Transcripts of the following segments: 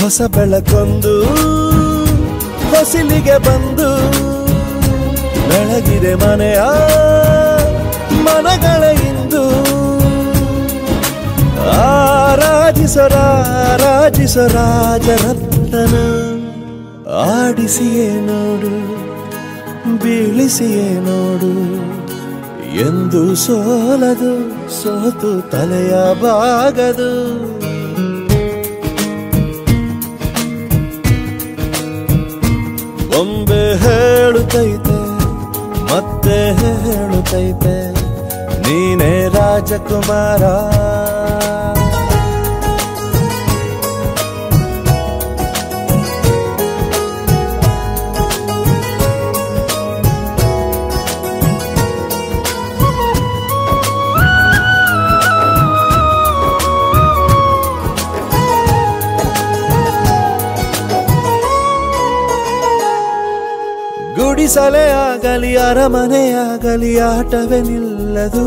ಹೊಸ ಬೆಳಕೊಂದು ಹೊಸಿಲಿಗೆ ಬಂದು ಬೆಳಗಿದೆ ಮನೆಯ ಮನಗಳ ಇಂದು ರಾಜರತ್ನ ಆಡಿಸಿಯೇ ನೋಡು ಬೀಳಿಸಿಯೇ ನೋಡು ಎಂದು ಸೋಲದು ಸೋತು ತಲೆಯ ಬಾಗದು ಬೊಂಬೆ ಹೇಳುತ್ತೈತೆ ಮತ್ತೆ ಹೇಳುತ್ತೈತೆ ನೀನೇ ರಾಜಕುಮಾರ ಗುಡಿಸಲೇ ಆಗಲಿ ಅರಮನೆಯಾಗಲಿ ಆಟವೇ ನಿಲ್ಲದು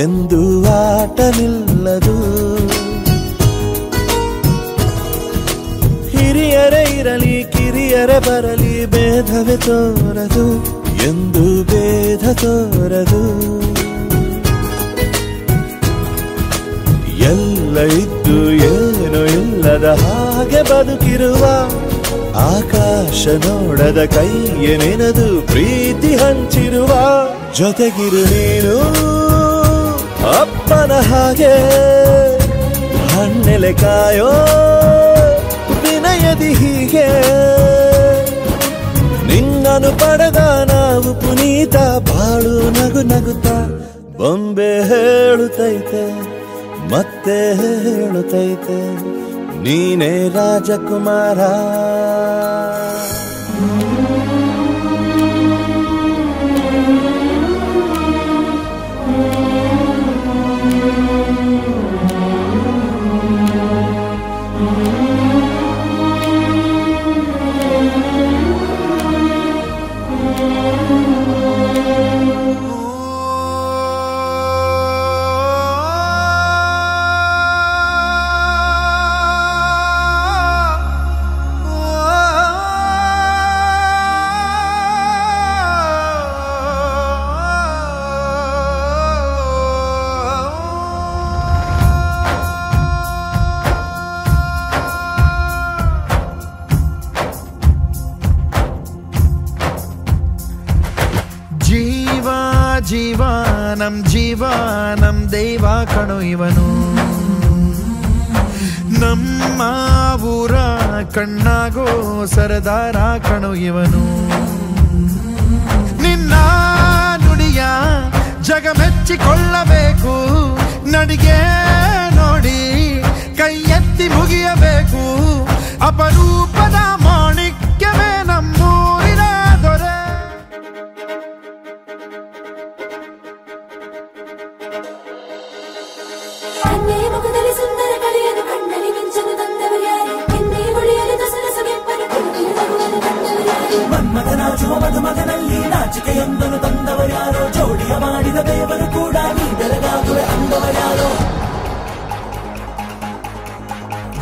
ಎಂದು ಆಟ ನಿಲ್ಲದು ಹಿರಿಯರೇ ಇರಲಿ ಕಿರಿಯರೇ ಬರಲಿ ಭೇದವೇ ತೋರದು ಎಂದು ಭೇದ ತೋರದು ಎಲ್ಲ ಇದ್ದು ಏನು ಇಲ್ಲದ ಹಾಗೆ ಬದುಕಿರುವ ಆಕಾಶ ನೋಡದ ಕೈಯೇ ನೆನೆದು ಪ್ರೀತಿ ಹಂಚಿರುವ ಜೊತೆಗಿರು ನೀನು ಅಪ್ಪನ ಹಾಗೆ ಹಣ್ಣೆಲೆ ಕಾಯೋ ವಿನಯದಿ ಹೀಗೆ ನಿನ್ನನ್ನು ಪಡೆದ ನಾವು ಪುನೀತ ಬಾಳು ನಗು ನಗುತ್ತಾ ಬೊಂಬೆ ಹೇಳುತ್ತೈತೆ ಮತ್ತೆ ಹೇಳುತ್ತೈತೆ ನೀನೇ ರಾಜಕುಮಾರ ಜೀವಾನಂ ದೈವ ಕಣು ಇವನು ನಮ್ಮ ಊರ ಕಣ್ಣಾಗೋ ಸರದಾರ ಕಣು ಇವನು ನಿನ್ನ ನುಡಿಯ ಜಗ ಮೆಚ್ಚಿಕೊಳ್ಳಬೇಕು ನಡಿಗೆ ನೋಡಿ ಕೈ ಎತ್ತಿ ಮುಗಿಯಬೇಕು ಅಪರೂಪದ ಮಾಣಿಕ್ಯವೇ ನಮ್ಮೂರಿನ ದೊರೆ ಮುಖದಲ್ಲಿ ಸುಂದರ ಕಳೆಯನ್ನು ಕಣ್ಣಲ್ಲಿ ಮಿಂಚಲು ತಂದವರ್ಯಾರು ಎನ್ನೇ ಹೊಳೆಯಲು ದಸರ ಸೊಗೆಪ್ಪನು ಕುಳಿತನು ತಂದವರ್ಯಾರು ಮನ್ಮಥನಾಚುವ ಮಧುಮಗನಲ್ಲಿ ನಾಚಿಕೆಯೊಂದನ್ನು ತಂದವರ್ಯಾರೋ ಜೋಡಿಯ ಮಾಡಿದ ದೇವರು ಕೂಡ ನೀ ಬೆಳಗಾಗುವೆ ಅಂದವರ್ಯಾರೋ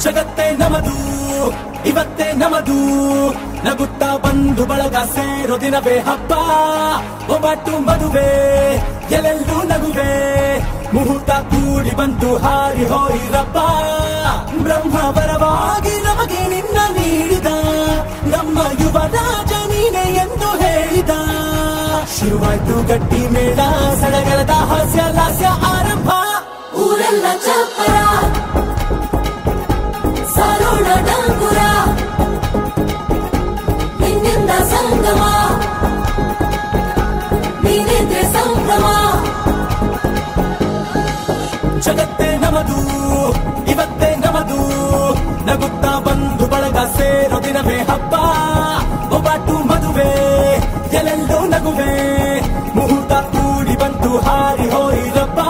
ಜಗತ್ತೇ ನಮದು ಇವತ್ತೇ ನಮದು ನಗುತ್ತಾ ಬಂಧು ಬಳಗ ಸೇರೋ ದಿನವೇ ಹಬ್ಬ ಒಬ್ಬಟ್ಟು ಮದುವೆ ಎಲ್ಲೆಲ್ಲೂ ನಗುವೆ ಮುಹೂರ್ತ ಕೂಡಿ ಬಂತು ಹಾರಿ ಹೋಯಿರಪ್ಪ ಬ್ರಹ್ಮ ವರವಾಗಿ ನಮಗೆ ನಿನ್ನ ನೀಡಿದ ನಮ್ಮ ಯುವರಾಜ ನೀನೆ ಎಂದು ಹೇಳಿದ ಶುರುವಾಯ್ತು ಗಟ್ಟಿ ಮೇಳ ಸಡಗರದ ಹಾಸ್ಯ ಲಾಸ್ಯ ಆರಂಭ ಊರೆಲ್ಲ ಚಪ್ಪರ ಸಾರೋಣ ಡಂಗುರ ನಿನ್ನಿಂದ ಸಂಗಮ ನೀನಿದ್ರೆ ಸಂಭ್ರಮ ಜಗತ್ತೇ ನಮದು ಇವತ್ತೇ ನಮದು ನಗುತ್ತಾ ಬಂಧು ಬಳಗ ಸೇರೋ ದಿನವೇ ಹಬ್ಬ ಒಬ್ಬಟ್ಟು ಮದುವೆ ಎಲ್ಲೆಲ್ಲೂ ನಗುವೆ ಮುಹೂರ್ತ ಕೂಡಿ ಬಂತು ಹಾರಿ ಹೋಯಿರಪ್ಪ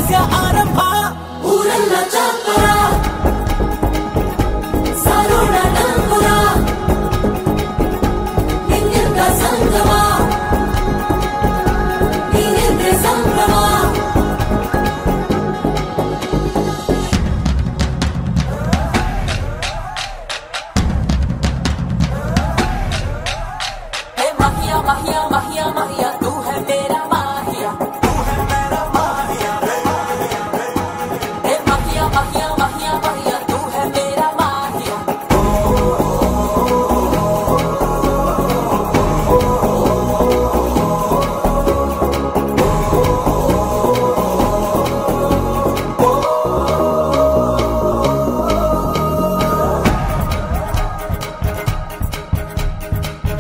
ಲಾಸ್ಯ ಆರಂಭ ಊರೆಲ್ಲ ಚಾಪರ ಸಾರೋಣ ಡಂಗುರ ನಿನ್ನಿಂದ ಸಂಗಮ ನೀನೆಂದ್ರೆ ಸಂಭ್ರಮ माहिया माहिया माहिया माहिया तू है मेरा माहिया तू है मेरा माहिया माहिया माहिया माहिया माहिया तू है मेरा माहिया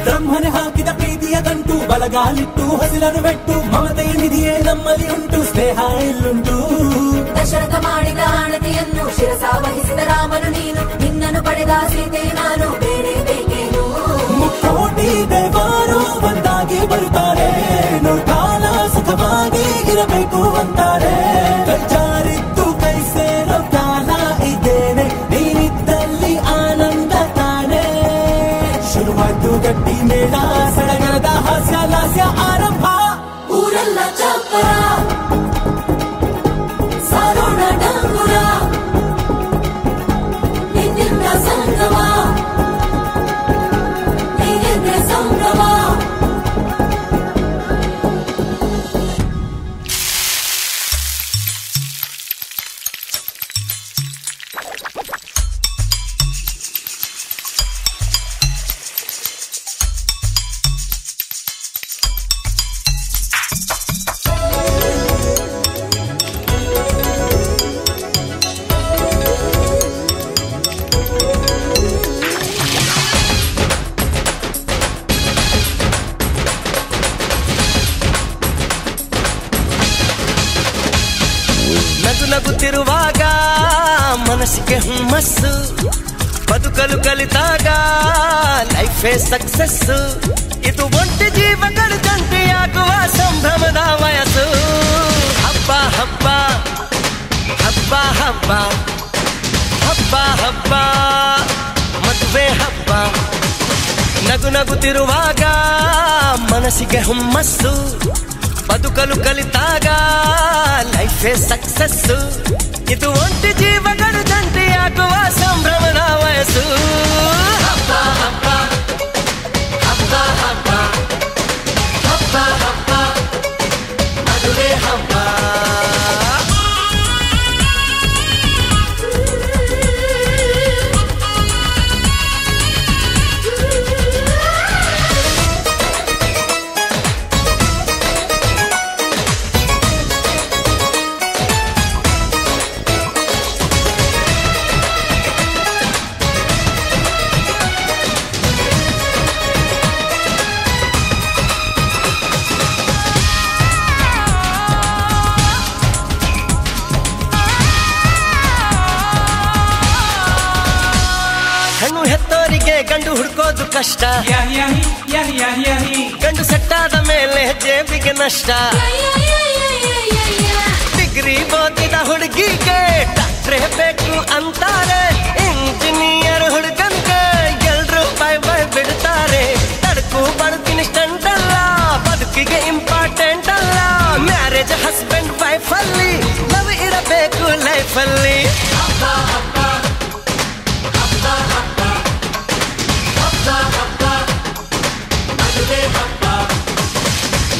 ಬ್ರಹ್ಮನೆ ಹಾಕಿದ ಪ್ರೀತಿಯ ಗಂಟು ಬಲಗಾಲಿಟ್ಟು ಹಸಿರನು ಬೆಟ್ಟು ಮಮತೆಯ ನಿಧಿಯೇ ನಮ್ಮಲ್ಲಿ ಉಂಟು ಸ್ನೇಹ ಇಲ್ಲುಂಟು ದಶರಥ ಮಾಡಿದ ಆಣತಿಯನ್ನು ಶಿರಸ ವಹಿಸಿದ ರಾಮನು ನೀನು ನಿನ್ನನ್ನು ಪಡೆದ ಸೀತೆ ನಾನು ಬೇರೆ ಬೇಕೇನು ಮುಕ್ಕೋಟಿ ದೇವರು ಒಂದಾಗಿ ಬರುತ್ತಾರೆ ಕಾಲ ಸುಖವಾಗಿ ಇರಬೇಕು ಅಂತಾರೆ ಕೈ ಜಾರಿದ್ದು ಕೈ ಸೇರೋ ಕಾಲ ಇದ್ದೇನೆ ನೀನಿದ್ದಲ್ಲಿ ಆನಂದ ತಾನೆ ಶುರುವಾಯ್ತು ಗಟ್ಟಿ ಮೇಳ ಸಡಗರದ ಹಾಸ್ಯ ಲಾಸ್ಯ ಆರಂಭ ಊರೆಲ್ಲ ಚಾಪರ ಸಾರೋಣ ಡಂಗುರ ನಿನ್ನಿಂದ ಸಂಗಮ ನೀನೆಂದ್ರೆ ಸಂಭ್ರಮ ನಗು ನಗುತ್ತಿರುವಾಗ ಮನಸ್ಸಿಗೆ ಹುಮ್ಮಸ್ಸು ಬದುಕಲು ಕಲಿತಾಗ ಲೈಫೇ ಸಕ್ಸಸ್ ಇದು ಒಂಟಿ ಜೀವಗಳ ಜಂಟಿಯಾಗುವ ಸಂಭ್ರಮದ ವಯಸ್ಸು ಹಬ್ಬ ಹಬ್ಬ ಹಬ್ಬ ಹಬ್ಬ ಹಬ್ಬ ಹಬ್ಬ ಮದುವೆ ಹಬ್ಬ ನಗು ನಗುತ್ತಿರುವಾಗ ಮನಸ್ಸಿಗೆ ಹುಮ್ಮಸ್ಸು ಬದುಕಲು ಕಲಿತಾಗ ಲೈಫೇ ಸಕ್ಸಸ್ಸು ಇದು ಒಂಟಿ ಜೀವಗಳು ಜಂಟಿಯಾಗುವ ಸಂಭ್ರಮದ ವಯಸ್ಸು ಹಬ್ಬ ಹಬ್ಬ ಹಬ್ಬ ಹಬ್ಬ ಹಬ್ಬ ಹಬ್ಬ ಮದುವೆ ಹಬ್ಬ ಹೆಣ್ಣು ಹೆತ್ತೋರಿಗೆ ಗಂಡು ಹುಡ್ಕೋದು ಕಷ್ಟ ಗಂಡು ಸೆಟ್ಟಾದ ಮೇಲೆ ಜೇಬಿಗೆ ನಷ್ಟ ಡಿಗ್ರಿ ಓದಿದ ಹುಡುಗಿಗೆ ಡಾಕ್ಟ್ರೇ ಬೇಕು ಅಂತಾರೆ ಇಂಜಿನಿಯರ್ ಹುಡುಗನ್ಗೆ ಎಲ್ರು ಬೈ ಬೈ ಬಿಡ್ತಾರೆ ತಡಕು ಬದುಕಿನ ಸ್ಟಂಟ್ ಅಲ್ಲ ಬದುಕಿಗೆ ಇಂಪಾರ್ಟೆಂಟ್ ಅಲ್ಲ ಮ್ಯಾರೇಜ್ ಹಸ್ಬೆಂಡ್ ವೈಫ್ ಅಲ್ಲಿ ಲವ್ ಇರಬೇಕು ಲೈಫ್ ಅಲ್ಲಿ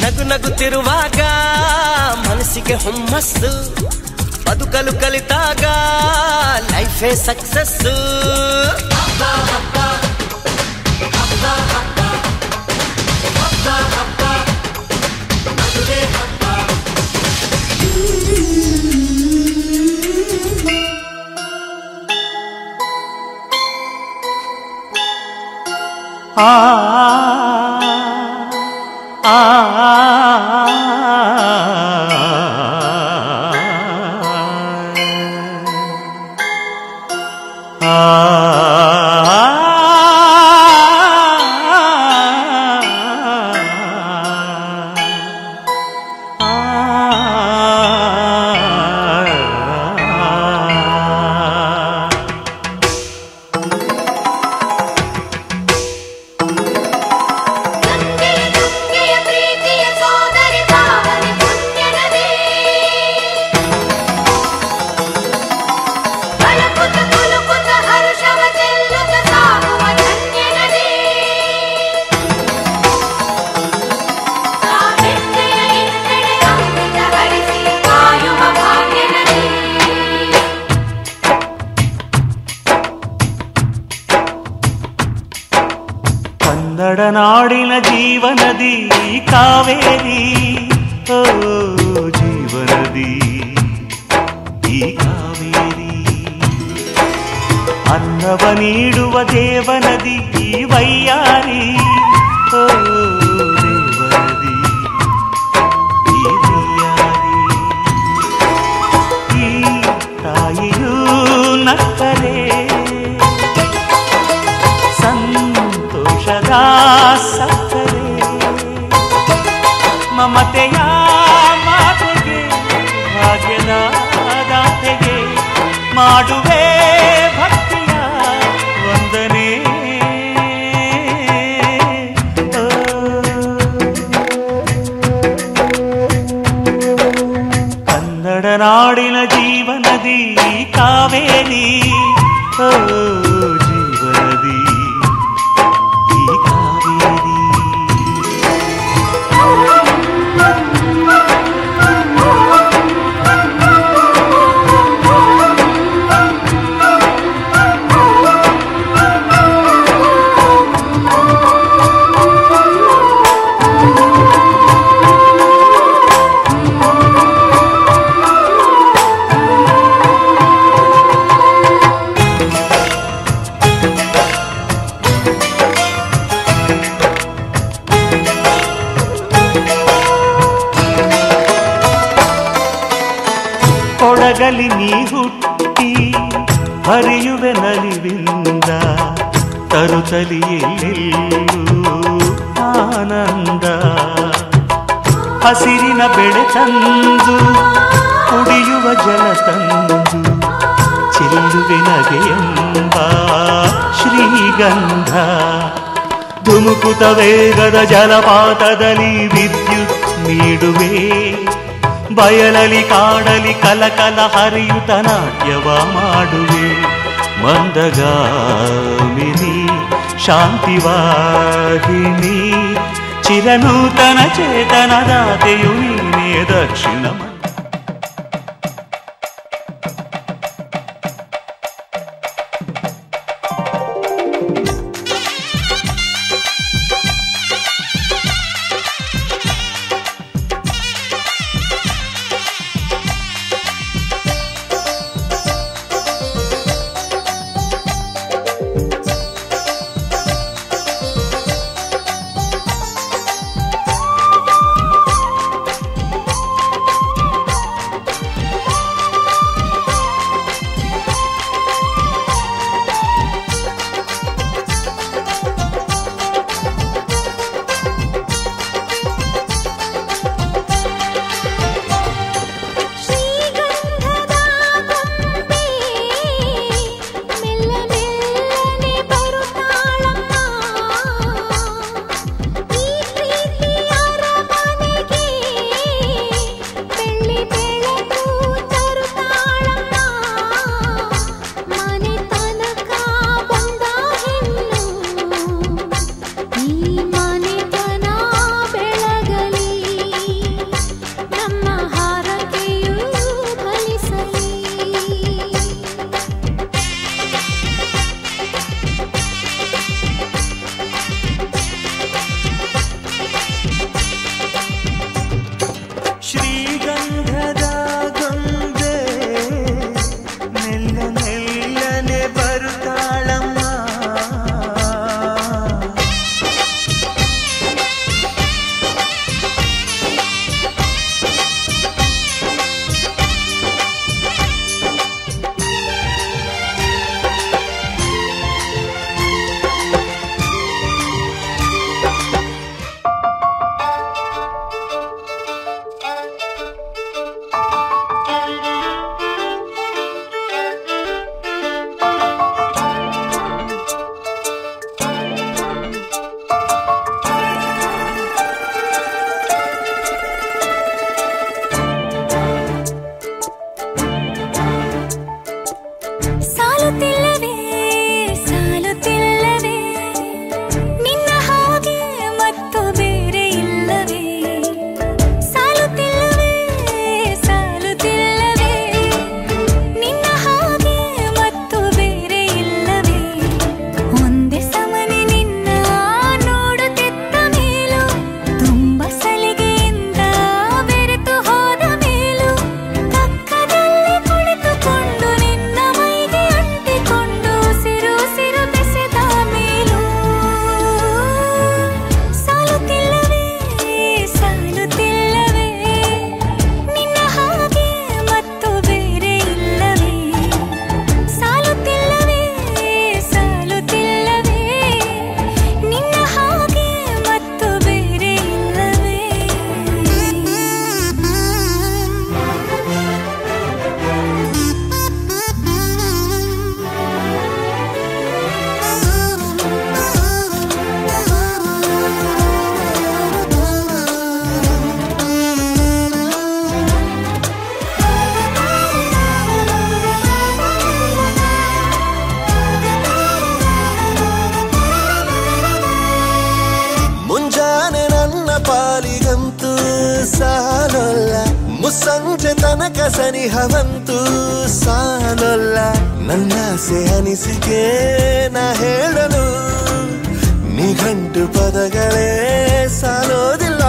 ನಗು ನಗುತ್ತಿರುವಾಗ ಮನಸ್ಸಿಗೆ ಹುಮ್ಮಸ್ಸು ಬದುಕಲು ಕಲಿತಾಗ ಲೈಫೇ ಸಕ್ಸಸ್ಸು ಕನ್ನಡ ನಾಡಿನ ಜೀವನದಿ ಕಾವೇರಿ, ಓ ಜೀವನದಿ ಈ ಕಾವೇರಿ. ಅನ್ನವ ನೀಡುವ ದೇವನದಿ ಈ ವೈಯಾರಿ, ಓ ದೇವನದಿ ಈ ವೈಯಾರಿ. ಈ ತಾಯಿಯೂ ನಕ್ಕರೆ ಸಂತೋಷದ ಸಕ್ಕರೆ, ಮಮತೆಯ ಮಾತೆಗೆ ಭಾಗ್ಯದ ದಾತೆಗೆ ಮಾಡುವೆ ಭಕ್ತಿಯ ವಂದನೆ. ಕನ್ನಡ ನಾಡಿನ ಜೀವನದಿ ಕಾವೇರಿ, ಓ ಜೀವನದಿ ಈ ಕಾವೇರಿ. ಕೊಡಗಲಿ ನೀ ಹುಟ್ಟಿ ಹರಿಯುವೆ ನಲಿವಿಂದ, ತರುತ್ತಲಿ ಎಲ್ಲೆಲ್ಲೂ ಆನಂದ. ಹಸಿರಿನ ಬೆಳೆ ತಂದು ಕುಡಿಯುವ ಜಲ ತಂದು ಚೆಲ್ಲುವೆ ನಗೆಯೆಂಬ ಶ್ರೀಗಂಧ. ಧುಮುಕುತ ವೇಗದ ಜಲಪಾತದಲ್ಲಿ ವಿದ್ಯುತ್ ನೀಡುವೆ, ಬಯಲಲಿ ಕಾಡಲಿ ಕಲಕಲ ಹರಿಯುತ ನಾಟ್ಯವ ಮಾಡುವೆ. ಮಂದಗಾಮಿನಿ ಶಾಂತಿವಾಹಿನಿ ಚಿರನೂತನ ಚೇತನದಾತೆಯು ನೀನೇ ದಕ್ಷಿಣ. ಸಂಜೆ ತನಕ ಸನಿಹವಂತೂ ಸಾಲಲ್ಲ ನನ್ನಾಸೆ ಅನಿಸಿಕೆ ನಾ ಹೇಳಲು ನಿಘಂಟು ಪದಗಳೇ ಸಾಲೋದಿಲ್ಲ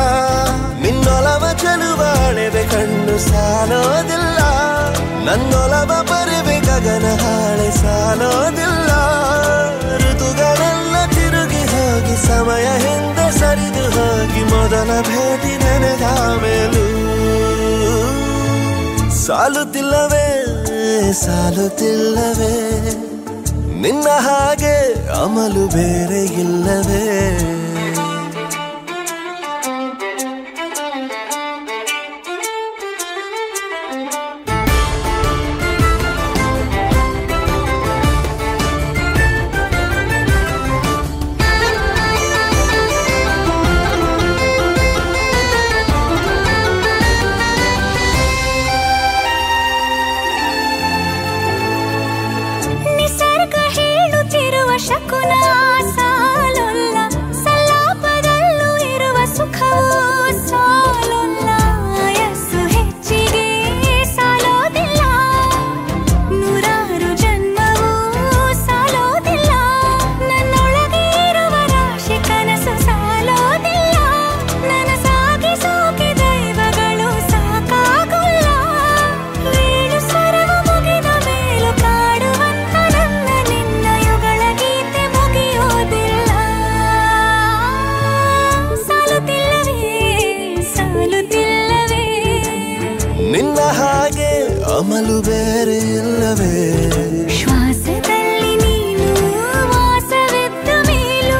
ನಿನ್ನೊಲವ ಚೆಲುವಾಳೆವೆ ಕಣ್ಣು ಸಾಲೋದಿಲ್ಲ ನನ್ನೊಲವ ಬರುವೆ ಗಗನ ಹಾಳೆ ಸಾಲೋದಿಲ್ಲ ಋತುಗಳೆಲ್ಲ ತಿರುಗಿ ಹೋಗಿ ಸಮಯ ಹಿಂದೆ ಸರಿದು ಹೋಗಿ ಮೊದಲ ಭೇಟಿ ನೆನೆದ ಮೇಲೂ ಸಾಲುತ್ತಿಲ್ಲವೇ ಸಾಲುತ್ತಿಲ್ಲವೇ ನಿನ್ನ ಹಾಗೆ ಅಮಲು ಬೇರೆ ಇಲ್ಲವೇ ಶಕುನ ಸಾಲೊಲ್ಲ ಸಲಾಪದಲ್ಲೂ ಇರುವ ಸುಖವೂ ಸಾಲೊಲ್ಲ ಯಸ್ಸು ಹೆಚ್ಚಿಗೆ ಸಾಲೋದಿಲ್ಲ ನೂರಾರು ಜನ್ಮವೂ ಸಾಲೋದಿಲ್ಲ ನನ್ನೊಳಗೆ ಇರುವ ರಾಶಿ ಕನಸು ಸಾಲೋದಿಲ್ಲ ನನ್ನ ಸಾಗಿಸೋಕೆ ದೈವಗಳು ಸಾಕಾಗಲ್ಲ ಏಳು ಸ್ವರವು ಮುಗಿದ ಮೇಲೂ ಕಾಡುವಂತ ನನ್ನ ನಿನ್ನ ಯುಗಳ ಗೀತೆ ಮುಗಿಯೋದಿಲ್ಲ ಸಾಲುತ್ತಿಲ್ಲವೇ ಸಾಲುತ್ತಿಲ್ಲವೇ ನಿನ್ನ ಹಾಗೆ ಅಮಲು ಬೇರೆ ಇಲ್ಲವೇ ಶ್ವಾಸದಲ್ಲಿ ನೀನು ವಾಸವಿದ್ದ ಮೇಲೂ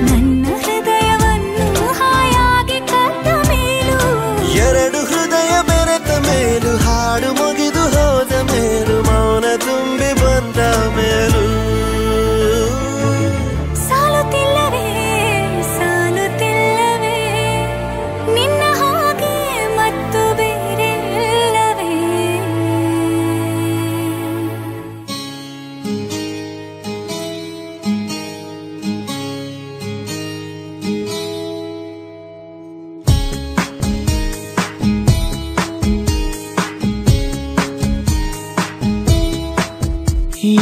ನನ್ನ ಹೃದಯವನ್ನು ಹಾಯಾಗಿ ಕದ್ದ ಮೇಲೂ ಎರಡು ಹೃದಯ ಬೆರೆತ ಮೇಲೂ ಹಾಡು ಮುಗಿದು ಹೋದ ಮೇಲೂ ಮೌನ ತುಂಬಿ ಬಂದ ಮೇಲೂ ಸಾಲುತ್ತಿಲ್ಲವೇ ಸಾಲುತ್ತಿಲ್ಲವೇ ನಿನ್ನ ಹಾಗೆ ಮತ್ತು ಬೇರೆ ಇಲ್ಲವೇ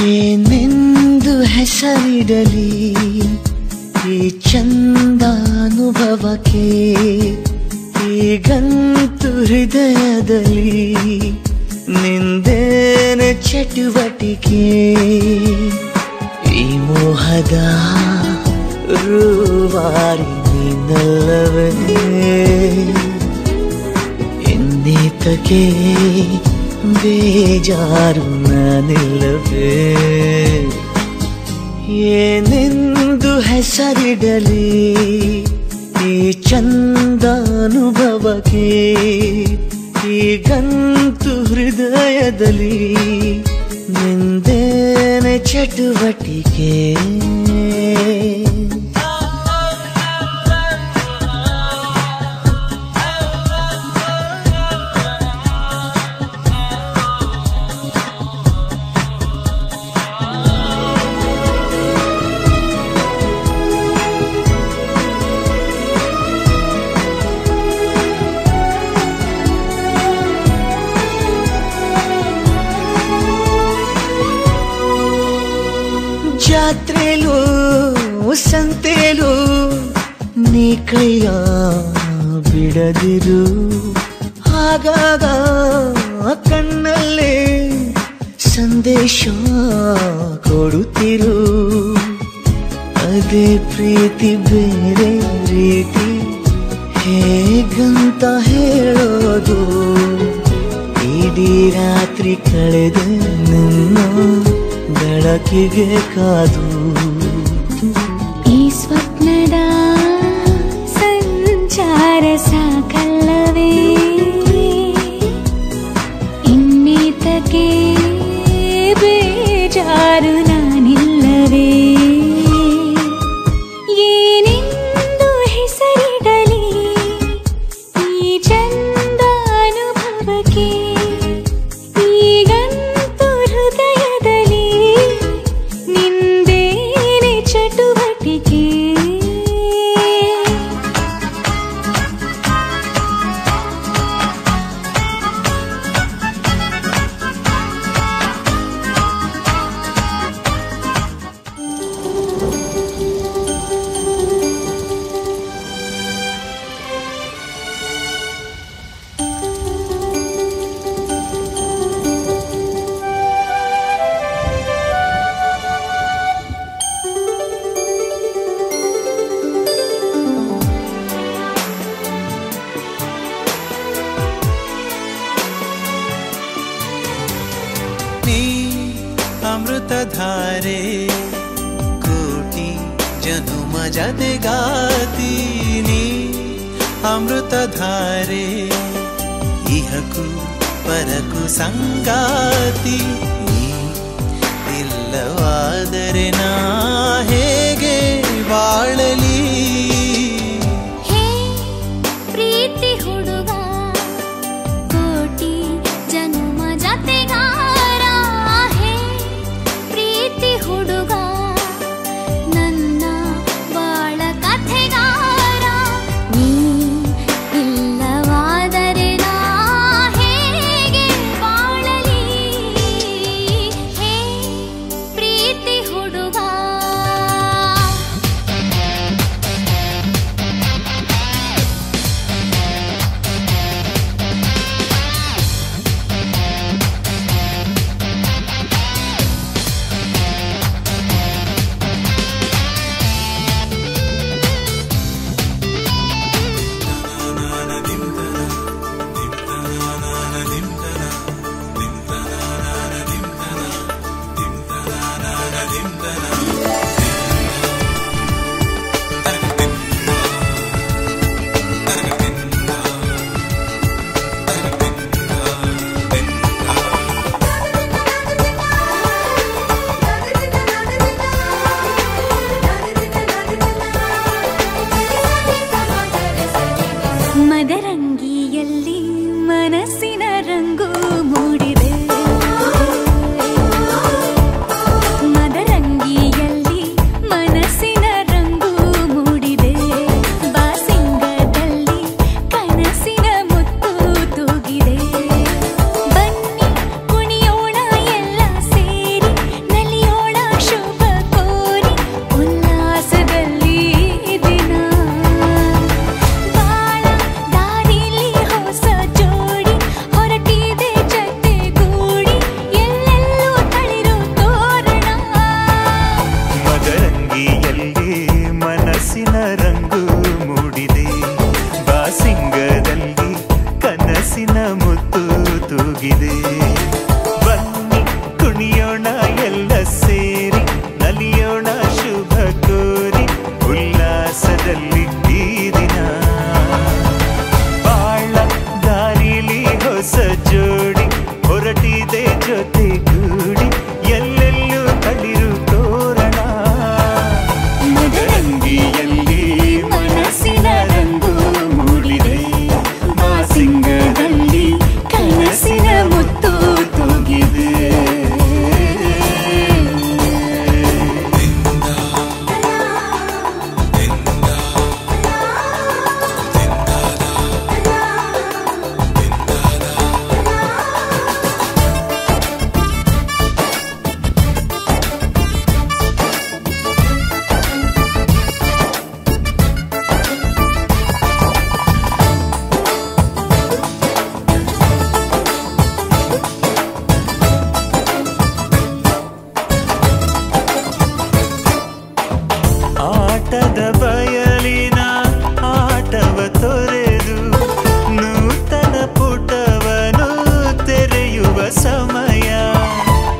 ಏನೆಂದು ಹೆಸರಿಡಲಿ ಈ ಚಂದಾನುಭವಕ್ಕೆ ಈಗಂತೂ ಹೃದಯದಲ್ಲಿ ನಿಂದೇನೆ ಚಟುವಟಿಕೆ ಈ ಮೋಹದ ರೂವಾರಿ ನೀನಲ್ಲವೇ ಇನ್ನೀತಕ್ಕೆ ಬೇಜಾರು ನಾನಿಲ್ಲವೇ ಏನೆಂದು ಹೆಸರಿಡಲಿ ಈ ಚಂದಾನುಭವಕ್ಕೆ ಈಗಂತೂ ಹೃದಯದಲ್ಲಿ ನಿಂದೇನೆ ಚಟುವಟಿಕೆ ಜಾತ್ರೆಲೂ ಸಂತೆಲೂ ನೀ ಕೈಯ ಬಿಡದಿರು ಆಗಾಗ ಕಣ್ಣಲ್ಲೇ ಸಂದೇಶ ಕೊಡುತ್ತಿರು ಅದೇ ಪ್ರೀತಿ ಬೇರೆ ರೀತಿ ಹೇಗಂತ ಹೇಳೋದು ಇಡೀ ರಾತ್ರಿ ಕಳೆದ ನಿನ್ನ ಬೆಳಕಿಗೆ ಕಾದು ಈ ಸ್ವಪ್ನದ ಸಂಚಾರ ಸಾಕಲ್ಲವೇ ಇನ್ನೀತಕ್ಕೆ ಬೇಜಾರು ನಾನಿಲ್ಲವೇ ಏನೆಂದು ಹೆಸರಿಡಲಿ ಈ ಚಂದಾನುಭವಕ್ಕೆ ಈಗಂತೂ ಹೃದಯದಲ್ಲಿ ನಿಂದೇನೆ अमृतधारे कोटि जनुम जदेगातीनी अमृतधारे इहकु परकु संगाति ಇಲ್ಲವಾದರೆ ನಾ ಹೇಗೆ ಬಾಳಲಿ ಹೇ ಪ್ರೀತಿ ಹುಡುಗ ಕೋಟಿ ಜನ್ಮ ಜತೆಗಾರ ಹೇ ಪ್ರೀತಿ ಹುಡುಗ ನನ್ನ ಬಾಳ ಕಥೆಗಾರ ನೀ ಇಲ್ಲವಾದರೆ ನಾ ಹೇಗೆ ಬಾಳಲಿ ಹೇ ಪ್ರೀತಿ ಹುಡುಗ ಮದರಂಗಿಯಲ್ಲಿ ಮನಸ್ಸಿನ ರಂಗು ಮೂಡಿದೆ ಮದರಂಗಿಯಲ್ಲಿ ಮನಸ್ಸಿನ ರಂಗು ಮೂಡಿದೆ ಬಾಸಿಂಗದಲ್ಲಿ ಕನಸಿನ ಮುತ್ತು ತೂಗಿದೆ ಬನ್ನಿ ಕುಣಿಯೋಣ ಎಲ್ಲ ಸೇರಿ ನಲಿಯೋಣ ಶುಭ ಕೋರಿ ಉಲ್ಲಾಸದಲ್ಲಿ ದಿನ ಬಾಳ ದಾರಿಲಿ ಹೊಸ ಜೋಡಿ ಹೊರಟಿದೆ ಜತೆಗೂಡಿ ಎಲ್ಲೆಲ್ಲೂ ತಳಿರು ತೋರಣ ಮದರಂಗಿಯಲ್ಲಿ ಮನಸ್ಸಿನ ರಂಗು ಮೂಡಿದೆ ಬಾಸಿಂಗದಲ್ಲಿ ಕನಸಿನ ಮುತ್ತು ತೂಗಿದೆ ಬನ್ನಿ ಕುಣಿಯೋಣ ಎಲ್ಲ ಸೇರಿ ನಲಿಯೋಣ ಶುಭ ಕೋರಿ ಉಲ್ಲಾಸದಲ್ಲಿ ಈ ದಿನ ಬಾಳ ದಾರಿಲಿ ಹೊಸ ಜೋಡಿ ಹೊರಟಿದೆ ಜೊತೆಗೂಡಿ ಎಲ್ಲೆಲ್ಲೂ ತಳಿರು ತೋರಣ ಮದರಂಗಿಯಲ್ಲಿ ಮನಸ್ಸಿನ ರಂಗು ಮೂಡಿದೆ ಬಾಸಿಂಗದಲ್ಲಿ ಕನಸಿನ ಮುತ್ತು ತೂಗಿದೆ ಆಟದ ಬಯಲಿನ ಆಟವ ತೊರೆದು ನೂತನ ಪುಟವನು ತೆರೆಯುವ ಸಮಯ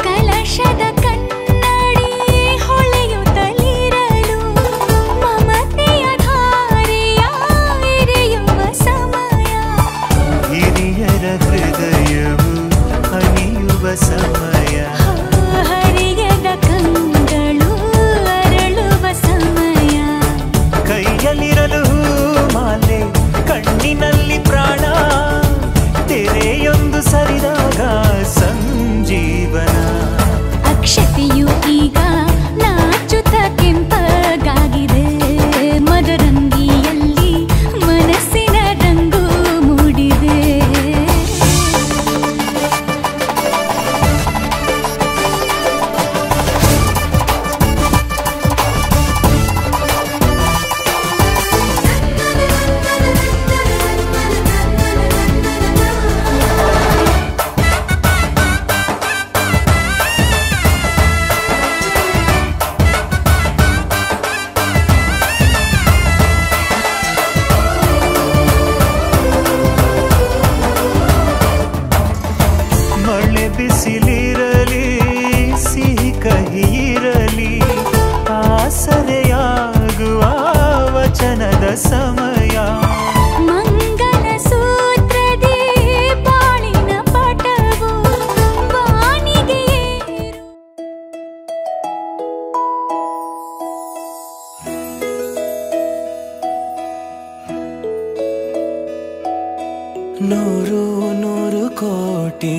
ಕಲಶದ ಕನ್ನಡಿ ಹೊಳೆಯುತ್ತಲಿರಲು ಮಮತೆಯ ಧಾರೆಯ ಎರೆಯುವ ಸಮಯ ಹಿರಿಯರ ಹೃದಯವು ಹನಿಯುವ ಸಮಯ ಹರಿಯದ ಕಂಗಳು ಅರಳುವ ಸಮಯ ಕೈಯಲ್ಲಿರಲು ಮಾಲೆ ಕಣ್ಣಿನಲ್ಲಿ ಪ್ರಾಣ ತೆರೆಯೊಂದು ಸರಿದಾಗ ಸಂಜೀವನ ಅಕ್ಷತೆಯು ಈಗ ನಾಚುತ್ತ ಕೆಂಪಗಾಗಿದೆ ಮದರಂಗಿಯಲ್ಲಿ ಮನಸ್ಸಿನ ರಂಗು ಮೂಡಿದೆ ನೂರು ನೂರು ಕೋಟಿ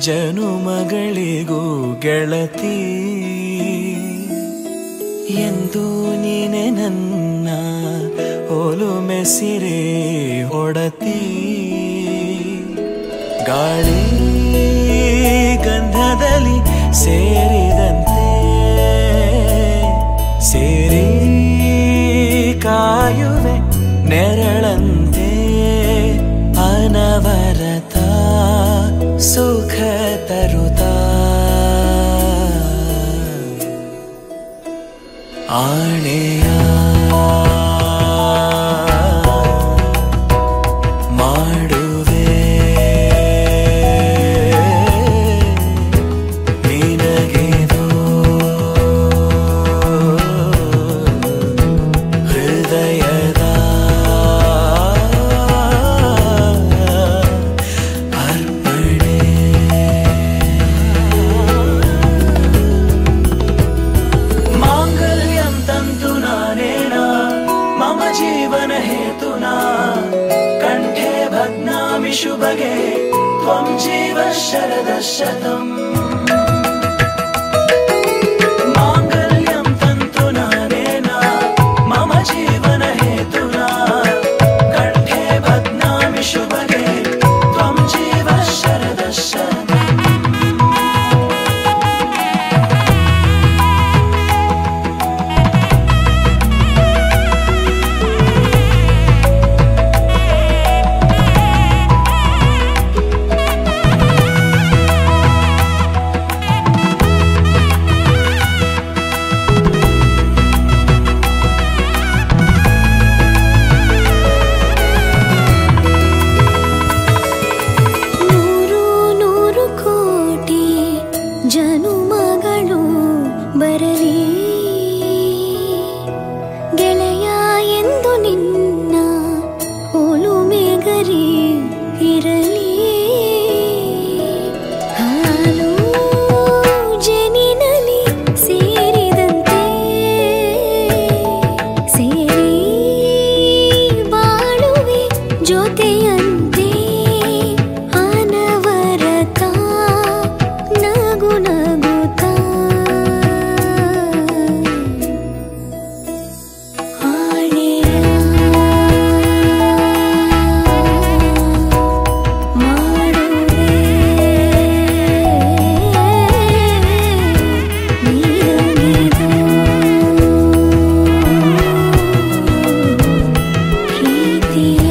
ಜನುಮಗಳಿಗೂ ಗೆಳತಿ ಎಂದು ನೀನೆ ನನ್ನ ಒಲುಮೆ ಸಿರೆ ಒಡತಿ ಗಾಳಿ ಗಂಧದಲ್ಲಿ ಸೇರಿದಂತೆ ಸೇರಿ ಕಾಯುವೆ ನೆರಳಂತೆ ಅನವರತ ಸುಖ ತರುತ್ತಾ ಆಣೆಯ ಮಾಡುವೆ ನಿನಗೆದೋ ಹೃದಯದ ಅರ್ಪಣೆ ಮಾಂಗಲ್ಯಂ ತಂತು ನಾನೇನ ಮಮ ಜೀವನ ಹೇತುನಾ ಕಂಠೆ ಭಗ್ನಾಮಿ ಶುಭಗೆ ತ್ವಂ ಜೀವ ಶರದ ಶತಂ ಮಾಂಗಲ್ಯಂ ತಂತು ನಾನೇನ ಮಮ ಜೀವನ ಹೇತುನಾ ಕಂಠೆ ಭಗ್ನಾಮಿ ಶುಭಗೆ ತ್ವಂ ಜೀವ ಶರದ ಶತಂ ನೂರು ನೂರು ಕೋಟಿ ಜನುಮಗಳು ಬರಲಿ ಗೆಳೆಯ ಎಂದು ನಿನ್ನ ಒಲುಮೆಗರಿ ಇರಲಿ ಹಾಲು ಜನಿನಲಿ ಸೇರಿದಂತೆ ಸೇರಿ ಬಾಳುವೆ ಜೊತೆಯಂತೆ ಅನವರತ ನಗು ನಗುತ್ತಾ ಆಣೆಯ ಮಾಡುವೆ ನಿನಗೆದೋ ಪ್ರೀತಿಯ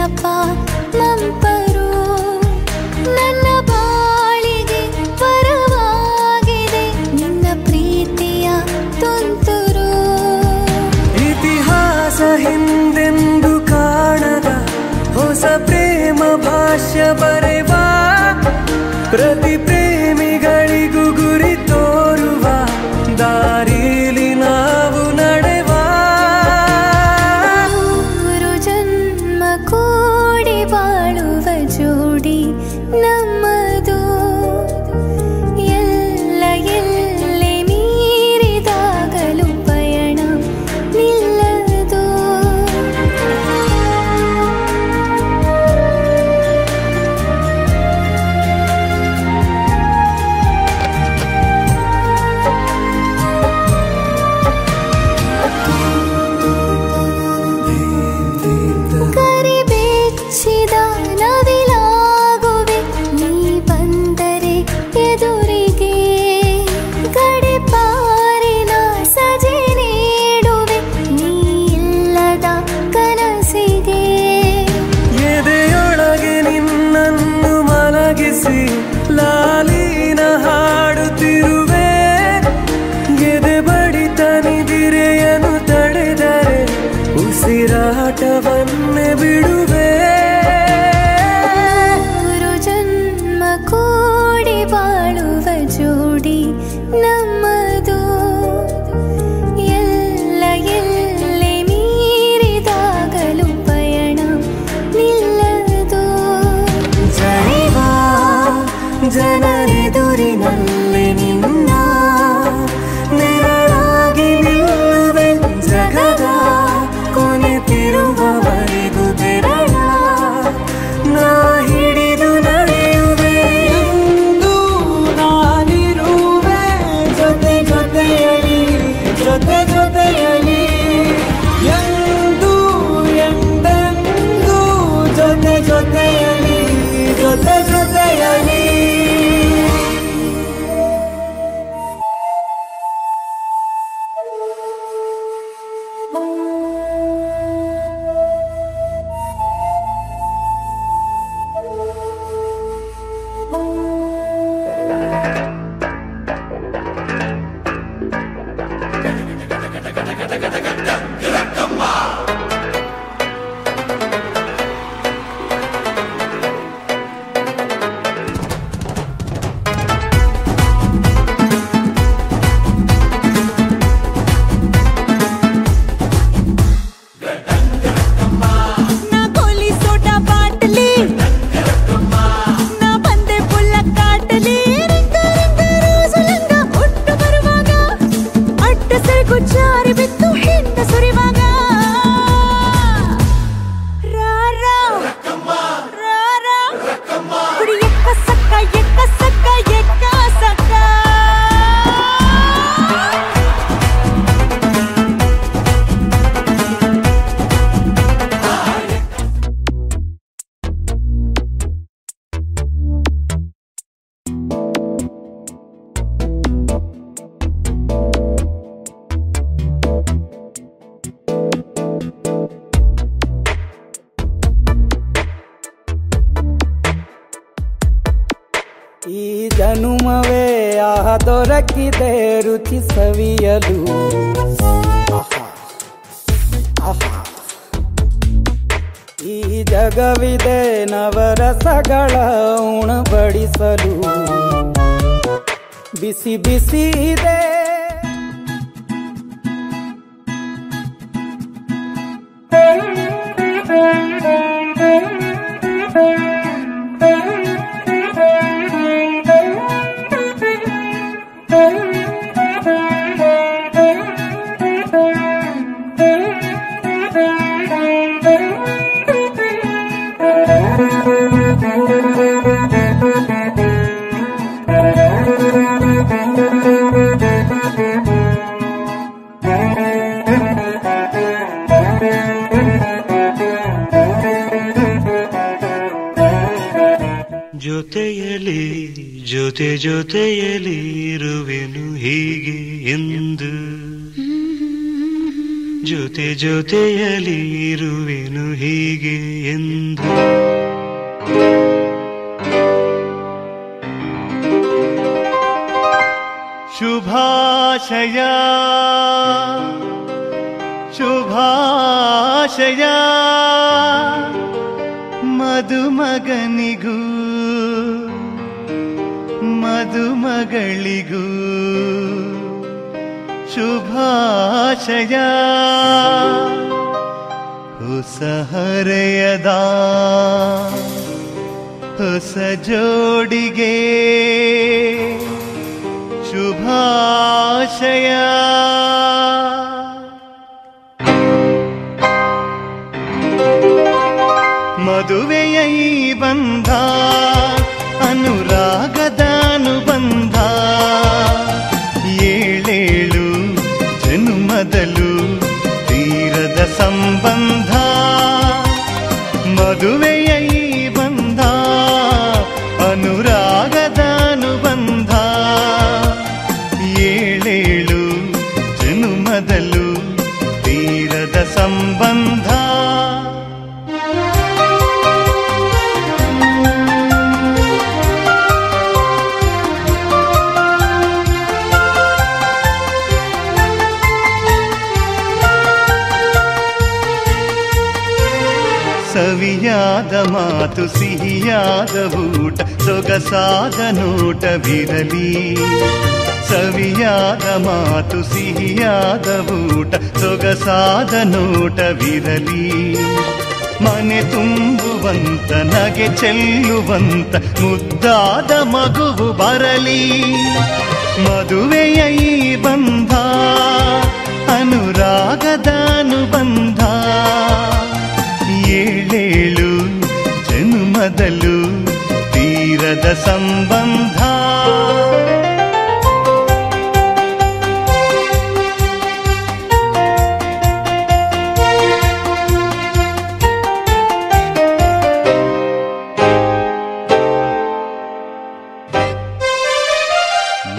ನೆನಪ ಮಂಪರು ನನ್ನ ಬಾಳಿಗೆ ಪರವಾಗಿದೆ ನಿನ್ನ ಪ್ರೀತಿಯ ತುಂತುರು. ಇತಿಹಾಸ ಹಿಂದೆಂದು ಕಾಣದ ಹೊಸ ಪ್ರೇಮ ಭಾಷ್ಯ ಬರೆವ ಪ್ರತಿ ಪ್ರೇಮಿಗಳಿಗೂ ಗುರಿ ತೋರುವ ದಾರಿಲಿ ನಾವು ನಡೆವ. ನೂರು ಜನ್ಮ ಕೂಡಿ ಬಾಳುವ ಜೋಡಿ ನಮ್ಮದು. ಎಲ್ಲ ಎಲ್ಲೆ ಮೀರಿದಾಗಲೂ ಪಯಣ ನಿಲ್ಲದು. ಕರಿಬೆಚ್ಚಿದ ನವಿಲಾಗುವೆ ನೀ ಬಂದರೆ ಎದುರಿಗೆ. ಗಡಿಪಾರಿನ ಸಜೆ ನೀಡುವೆ ನೀ ಇಲ್ಲದ ಕನಸಿಗೆ. ಎದೆಯೊಳಗೆ ನಿನ್ನನ್ನು ಮಲಗಿಸಿ ಲಾಲಿನ ಹಾಡುತ್ತಿರುವೆ. ಎದೆ ಬಡಿತ ನಿದಿರೆಯನ್ನು ತಡೆದರೆ ಉಸಿರಾಟವನ್ನೇ ಬಿಡುವೆ. ನೂರು ಜನ್ಮ ಕೂಡಿ ಬಾಳುವ ಜೋಡಿ ನಮ್ಮದು. ಎಲ್ಲ ಎಲ್ಲೆ ಮೀರಿದಾಗಲೂ ಪಯಣ ನಿಲ್ಲದು. ಜೈವ ಜನರೆದುರಿನಲ್ಲಿ ನಿನ್ನ ನೆರಳಾಗಿ ನಿಲ್ಲುವೆ. ಜಗದ ಕೊನೆತಿರುವವರೆಗೂ ಬೆರಳ ನಾ ಹಿಡಿದು ನಡೆಯುವೆ. ಎಂದು ನಾನಿರುವೆ ಜೊತೆ ಜೊತೆಯಲಿ ಜೊತೆ ಜೊತೆಯಲಿ. ಎಂದು ಎಂದೆಂದು ಜೊತೆ ಜೊತೆಯಲಿ ಜೊತೆ ಜೊತೆಯಲಿ. ನಾ ಗೋಲಿ ಸೋಡಾ ಬಾಟಲಿ ನಾ ಬಂದೆ ಪುಲ್ಲ ಕಾಟಲಿ. ರಿಂಗ ರಿಂಗ ರೋಸು ಲಂಗ ಒಟ್ಟು ಬರುವಾಗ ಅಡ್ಡ ಸೆರಗು ಜಾರಿ ಬಿತ್ತು ಹಿಂದ ಸುರಿವಾಗ. ರಾರಾ ರಾರಾ ಕುಡಿ ಎಕ್ಕ ಸಕ್ಕ ಎಕ್ಕ ಸಕ್ಕ ಎಕ್ಕ ಸಕ್ಕ. ಈ ಜನುಮವೇ ಆಹ ದೊರಕಿದೆ ರುಚಿ ಸವಿಯಲು. ಆಹಾ, ಆಹಾ. ಈ ಜಗವಿದೆ ನವರಸಗಳ ಉಣಬಡಿಸಲು. ಬಿಸಿ ಬಿಸಿ ಇದೆ ಜೊತೆಯಲಿ ಜೊತೆ ಜೊತೆಯಲಿ ಇರುವೆನು ಹೀಗೆ ಎಂದು. ಜೊತೆ ಜೊತೆಯಲಿ ಇರುವೆನು ಹೀಗೆ ಎಂದು. ಶುಭಾಶಯ ಶುಭಾಶಯ ಮದುಮಗನಿಗೂ ಮದುಮಗಳಿಗೂ ಶುಭಾಶಯ. ಹೊಸ ಹರೆಯದ ಹೊಸ ಜೋಡಿಗೆ ಶುಭಾಶಯ. ಮದುವೆಯ ಈ ಬಂಧ ಅನುರಾಗದ ಅನುಬಂಧ, ಏಳೇಳು ಜನುಮದಲು ತೀರದ ಸಂಬಂಧ. ಮದುವೆಯ ಈ ಬಂಧ ಅನುರಾಗದ ಅನುಬಂಧ, ಏಳೇಳು ಜನುಮದಲು ತೀರದ ಸಂಬಂಧ. ಸವಿಯಾದ ಮಾತು ಸಿಹಿಯಾದ ಊಟ ಸೊಗಸಾದ ನೋಟವಿರಲಿ. ಸವಿಯಾದ ಮಾತು ಸಿಹಿಯಾದ ಊಟ ಸೊಗಸಾದ ನೋಟವಿರಲಿ. ಮನೆ ತುಂಬುವಂತ ನಗೆ ಚೆಲ್ಲುವಂತ ಮುದ್ದಾದ ಮಗುವು ಬರಲಿ. ಮದುವೆಯ ಈ ಬಂಧ ಅನುರಾಗದ ಅನುಬಂಧ, ಏಳೇಳು ಜನುಮದಲು ತೀರದ ಸಂಬಂಧ.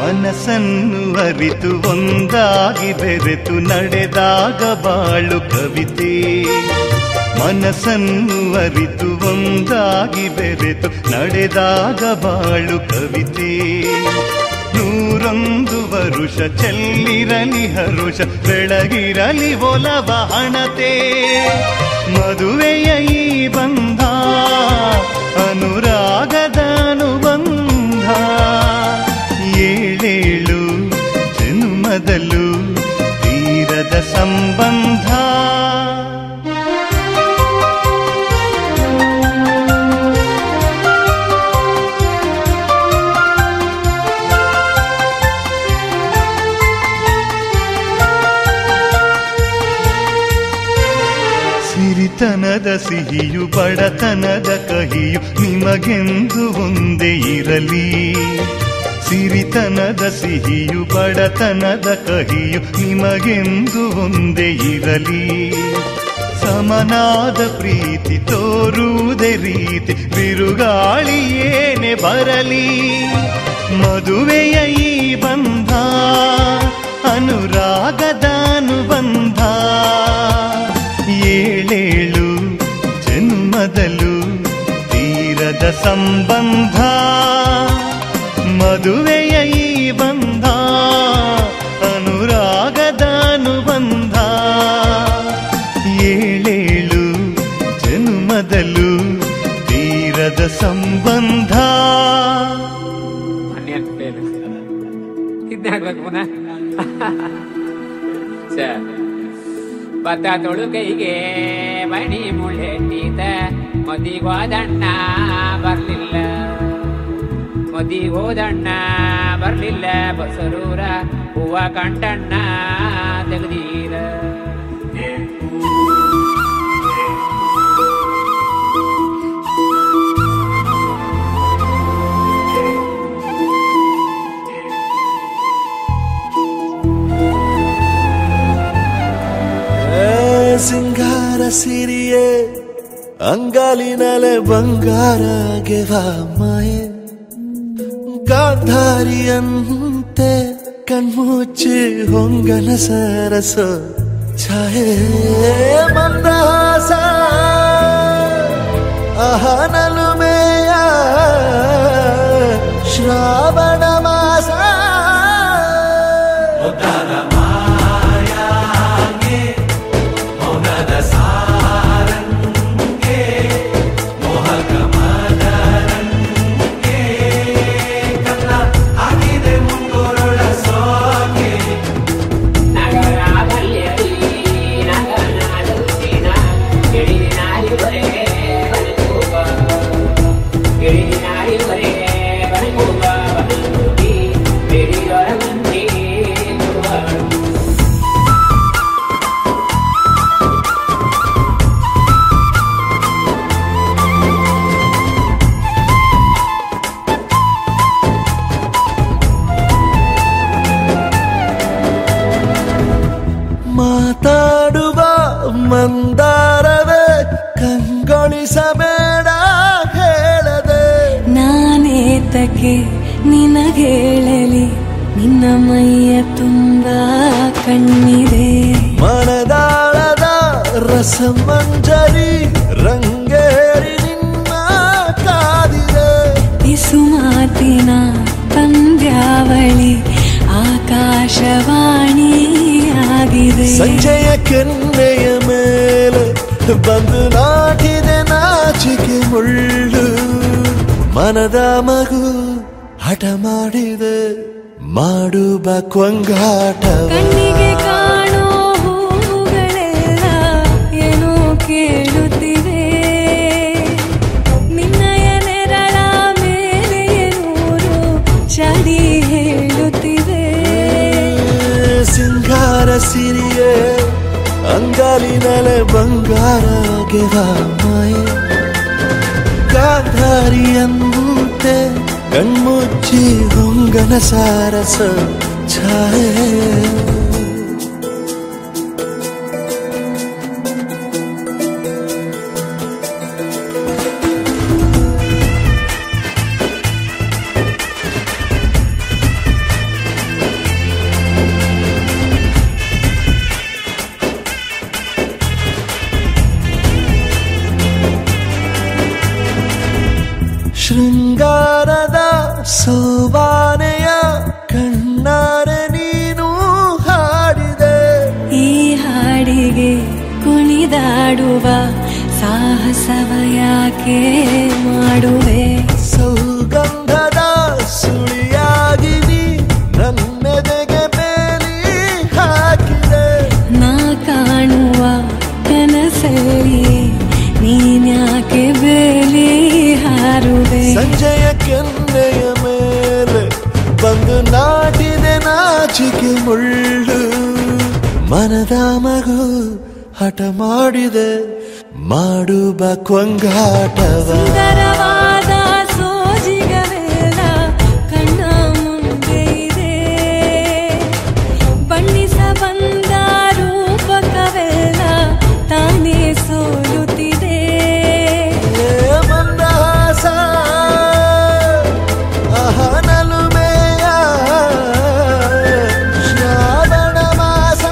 ಮನಸ್ಸನ್ನು ಅರಿತು ಒಂದಾಗಿ ಬೆರೆತು ನಡೆದಾಗ ಬಾಳು ಕವಿತೆ. ಮನಸ್ಸನ್ನು ಅರಿತು ಒಂದಾಗಿ ಬೆರೆತು ನಡೆದಾಗ ಬಾಳು ಕವಿತೆ. 101 ವರುಷ ಚೆಲ್ಲಿರಲಿ ಹರುಷ ಬೆಳಗಿರಲಿ ಒಲವ ಹಣತೆ. ಮದುವೆಯ ಈ ಬಂಧ ಅನುರಾಗದ ಅನುಬಂಧ, ಏಳೇಳು ಜನುಮದಲು ತೀರದ ಸಂಬಂಧ. ಸಿರಿತನದ ಸಿಹಿಯು ಬಡತನದ ಕಹಿಯು ನಿಮಗೆಂದು ಒಂದೇ ಇರಲಿ. ಸಿರಿತನದ ಸಿಹಿಯು ಬಡತನದ ಕಹಿಯು ನಿಮಗೆಂದು ಒಂದೇ ಇರಲಿ. ಸಮನಾದ ಪ್ರೀತಿ ತೋರುವುದೇ ರೀತಿ ಬಿರುಗಾಳಿ ಏನೇ ಬರಲಿ. ಮದುವೆಯ ಈ ಬಂಧ ಅನುರಾಗದ ಅನುಬಂಧ, ಏಳೇಳು ಜನ್ಮದಲು ತೀರದ ಸಂಬಂಧ. ಮದುವೆಯ ಈ ಬಂಧ ಅನುರಾಗದ ಅನುಬಂಧ, ಏಳೇಳು ಜನ್ಮದಲು ತೀರದ ಸಂಬಂಧ. ಇದ್ನಾಗ್ಬೇಕು ಪುನಃ. ಭತ್ತ ತೊಳುಕೈಗೆ ಮಣಿ ಮುಳ್ಳೆಟ್ಟೀತ ಮದಿಗೋದಣ್ಣ ಬರ್ಲಿಲ್ಲ, ಮದಿಗೋದಣ್ಣ ಬರ್ಲಿಲ್ಲ. ಬಸರೂರ ಹೂವ ಕಂಟಣ್ಣ ತೆಗೆದೀರ. ಸಿಂಗಾರ ಸಿರಿಯೇ ಅಂಗಾಲಿನಲೆ ಬಂಗಾರ ಗೆವ ಮಾಯೆ, ಗಾಂಧಾರಿಯಂತೆ ಕಣ್ಮುಚ್ಚಿ ಹೊಂಗನ ಸರಸ ಛಾಯೆ ಮಂದಹಾಸ ಅಹನಲುಮೆಯ ಶ್ರಾವಣ ಮಾಸ ಮಾತಾಡುವ ಮಂದಾರವೇ ಕಂಗೊಳಿಸಬೇಡ ಹೇಳದೆ ನಾನೇತಕ್ಕೆ ನಿನಗೇಳಲಿ ನಿನ್ನ ಮೈಯ ತುಂಬ ಕಣ್ಣಿದೆ ಮನದಾಳದ ರಸಮಂಜರಿ ರಂಗೇರಿ ನಿನ್ನ ಕಾದಿದೆ ಇಸು ಮಾತಿನ ಪಂದ್ಯಾವಳಿ ಆಕಾಶವಾಣಿ ಆಗಿದೆ ಸಂಜೆಯ ಕೆನ್ನೆಯ ಮೇಲೆ ಬಂದು ನಾಟಿದೆ ನಾಚಿಕೆ ಮುಳ್ಳು ಮನದ ಮಗು ಹಠ ಮಾಡಿದೆ ಮಾಡುವ ಕೊಂಗಾಟವ ಕಣ್ಣಿಗೆ ಕಾಣೋ ಹೂಗಳೆಲ್ಲ ಏನೋ ಕೇಳುತ್ತಿವೆ ನಿನ್ನಯ ನೆರಳ ಮೇಲೆ ನೂರು ಚಾಡಿ ಹೇಳುತ್ತಿವೆ ಸಿಂಗಾರ ಸಿರಿಯೇ ಅಂಗಾಲಿನಲೆ ಬಂಗಾರಗೆ ಮಾಯೆ ಗಾಂಧಾರಿ ಅಂಬೂತೆ ಕಣ್ಮುಚ್ಚಿ ಹೊಂಗನ ಸಾರಸ ಛಾಯೆ ಶೃಂಗಾರದ ಸೋಬಾನೆಯ ಕಣ್ಣಾರೆ ನೀನು ಹಾಡಿದೆ ಈ ಹಾಡಿಗೆ ಕುಣಿದಾಡುವ ಸಾಹಸವ ಯಾಕೆ ಮಾಡುವೆ ಸೌಗಂಧದ ಸುಳಿಯಾಗಿ ನೀ ನನ್ನೆದೆಗೆ ಬೇಲಿ ಹಾಕಿದೆ ನಾ ಕಾಣುವ ಕನಸಲ್ಲಿ ನೀನ್ಯಾಕೆ ಬೇಲಿ ಹಾರುವೆ ಸಂಜೆಯ ಕೆನ್ನೆಯ ಮೇಲೆ ಬಂದು ನಾಟಿದೆ ನಾಚಿಕೆ ಮುಳ್ಳು ಮನದ ಮಗು ಹಠ ಮಾಡಿದೆ ಮಾಡುವ ಕೊಂಗಾಟವ ಸುಂದರವಾದ ಸೋಜಿಗವೆಲ್ಲ ಕಣ್ಣ ಮುಂದೆ ಇದೆ ಬಣ್ಣಿಸ ಬಂದ ರೂಪಕವೆಲ್ಲ ತಾನೇ ಸೋಲುತ್ತಿದೆ ಮಂದಹಾಸ ಅಹನಲುಮೆಯ ಶ್ರಾವಣ ಮಾಸ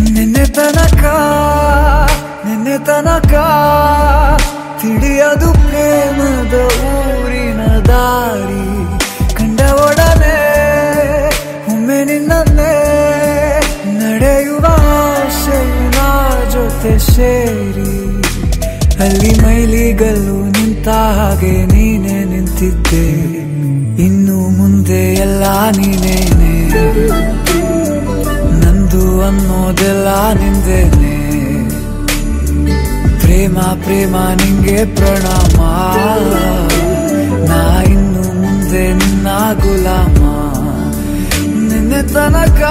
ನಿನ್ನೆ ತನಕ ತಿಳಿಯದು ಪ್ರೇಮದ ಊರಿನ ದಾರಿ ಕಂಡ ಒಡನೆ ಒಮ್ಮೆ ನಿನ್ನೇ ನಡೆಯುವ ಆಸೆಯ ಜೊತೆ ಸೇರಿ ಅಲ್ಲಿ ಮೈಲಿಗಲ್ಲು ನಿಂತ ಹಾಗೆ ನೀನೆ ನಿಂತಿದ್ದೆ ಇನ್ನು ಮುಂದೆ ಎಲ್ಲ ನೀನೇನೆ ನಂದು ಅನ್ನೋದೆಲ್ಲ ನಿಂದೇನೆ ಪ್ರೇಮ ಪ್ರೇಮ ನಿಂಗೆ ಪ್ರಣಾಮ ನಾ ಇನ್ನು ಮುಂದೆ ನಿನ್ನ ಗುಲಾಮ ನಿನ್ನೆ ತನಕ